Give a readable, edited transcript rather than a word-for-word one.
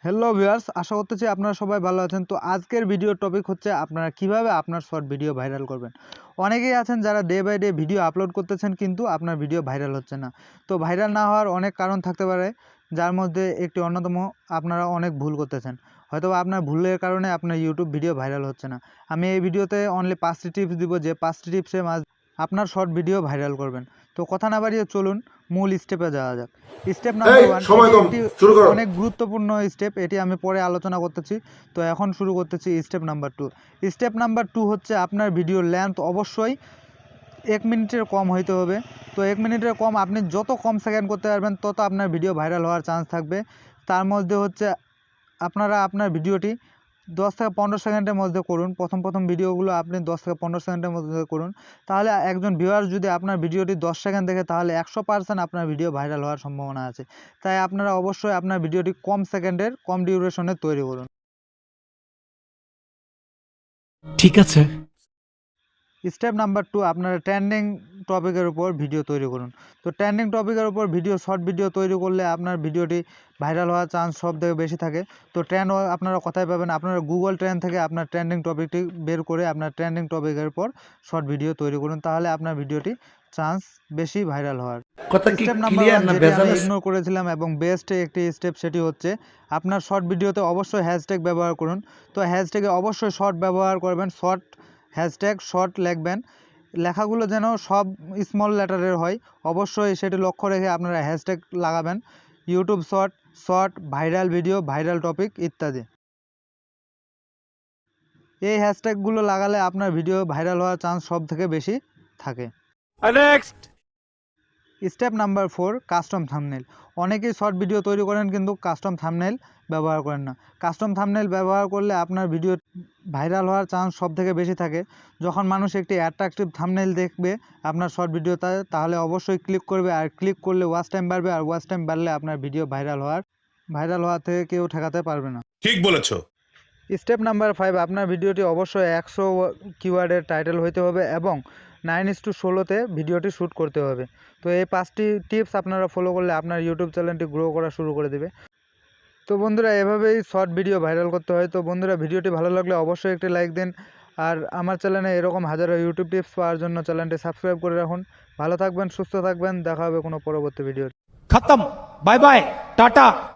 Hello viewers, আশা করতেছি আপনারা সবাই ভালো আছেন। তো আজকের ভিডিও টপিক হচ্ছে আপনারা কিভাবে আপনার শর্ট ভিডিও ভাইরাল করবেন। অনেকেই আছেন যারা day by day video upload করতেছেন কিন্তু আপনার ভিডিও ভাইরাল হচ্ছে না। তো ভাইরাল না হওয়ার অনেক কারণ থাকতে পারে, যার মধ্যে একটি অন্যতম আপনারা অনেক ভুল করতেছেন। হয়তো আপনার ভুলের কারণে আপনার ইউটিউব ভিডিও ভাইরাল হচ্ছে না। আমি এই ভিডিওতে অনলি 5টি টিপস দিব, যে 5টি টিপসে আপনার শর্ট ভিডিও ভাইরাল করবেন। তো কথা না বাড়িয়ে চলুন মূল স্টেপে যাওয়া যাক। স্টেপ নাম্বার 1, এটি একটি অনেক গুরুত্বপূর্ণ স্টেপ, এটি আমি পরে আলোচনা করতেছি। তো এখন শুরু করতেছি স্টেপ নাম্বার 2। স্টেপ নাম্বার 2 হচ্ছে আপনার ভিডিওর লেন্থ অবশ্যই 1 মিনিটের কম হইতে হবে। তো 1 মিনিটের কম, আপনি যত কম সেকেন্ড করতে পারবেন তত আপনার ভিডিও ভাইরাল হওয়ার চান্স থাকবে। তার মধ্যে হচ্ছে আপনারা আপনার ভিডিওটি 10 থেকে 15 সেকেন্ডের মধ্যে করুন। প্রথম ভিডিওগুলো আপনি 10 থেকে 15 সেকেন্ডের মধ্যে করুন। তাহলে একজন ভিউয়ার যদি আপনার ভিডিওটি 10 সেকেন্ড দেখে, তাহলে 100% আপনার ভিডিও ভাইরাল হওয়ার সম্ভাবনা আছে। তাই আপনারা অবশ্যই আপনার ভিডিওটি কম সেকেন্ডের, কম ডিউরেশনের তৈরি করুন। ঠিক আছে। স্টেপ নাম্বার 2, আপনারা ট্রেন্ডিং টপিকের উপর ভিডিও তৈরি করুন। তো ট্রেন্ডিং টপিকের উপর শর্ট ভিডিও তৈরি করলে আপনার ভিডিওটি ভাইরাল হওয়ার চান্স সব থেকে বেশি থাকে। তো ট্রেন্ড আপনারা কোথায় পাবেন? আপনারা গুগল ট্রেন্ড থেকে আপনার ট্রেন্ডিং টপিকটি বের করে আপনার ট্রেন্ডিং টপিকের উপর শর্ট ভিডিও তৈরি করুন, তাহলে আপনার ভিডিওটি চান্স বেশি ভাইরাল হওয়ার। স্টেপ নাম্বার 1 যেটি আমি ইগনোর করেছিলাম এবং বেস্ট একটি স্টেপ, সেটি হচ্ছে আপনার শর্ট ভিডিওতে অবশ্যই হ্যাশট্যাগ ব্যবহার করুন। তো হ্যাশট্যাগে অবশ্যই শর্ট ব্যবহার করবেন, শর্ট হ্যাশট্যাগ শর্ট লিখবেন, লেখাগুলো যেন সব স্মল লেটারের হয়। অবশ্যই সেটি লক্ষ্য রেখে আপনারা হ্যাশট্যাগ লাগাবেন, YouTube short, short, viral video, viral topic ইত্যাদি। এই হ্যাশট্যাগুলো লাগালে আপনার ভিডিও ভাইরাল হওয়ার চান্স সব থেকে বেশি থাকে। Next step number 4, custom thumbnail. অনেকেই শর্ট ভিডিও তৈরি করেন কিন্তু কাস্টম থাম্বনেল ব্যবহার করেন না। কাস্টম থাম্বনেল ব্যবহার করলে আপনার ভিডিও ভাইরাল হওয়ার চান্স সব থেকে বেশি থাকে। যখন মানুষ একটি অ্যাট্রাকটিভ থাম্বনেল দেখবে আপনার শর্ট ভিডিওতে, তাহলে অবশ্যই ক্লিক করবে, আর ক্লিক করলে ওয়াচ টাইম বাড়বে, আর ওয়াচ টাইম বাড়লে আপনার ভিডিও ভাইরাল হওয়া থেকে কেউ ঠেকাতে পারবে না। ঠিক বলেছো। স্টেপ নাম্বার 5, আপনার ভিডিওটি অবশ্যই 100 কিওয়ার্ডের টাইটেল হইতে হবে এবং 9:16-তে ভিডিওটি শ্যুট করতে হবে। তো এই 5টি টিপস আপনারা ফলো করলে আপনার ইউটিউব চ্যানেলটি গ্রো করা শুরু করে দেবে। তো বন্ধুরা, এভাবেই শর্ট ভিডিও ভাইরাল করতে হয়। তো বন্ধুরা, ভিডিওটি ভালো লাগলে অবশ্যই একটি লাইক দিন, আর আমার চ্যানেলে এরকম হাজারো ইউটিউব টিপস পাওয়ার জন্য চ্যানেলটি সাবস্ক্রাইব করে রাখুন। ভালো থাকবেন, সুস্থ থাকবেন, দেখা হবে কোনো পরবর্তী ভিডিও। খতম, বাই বাই, টাটা।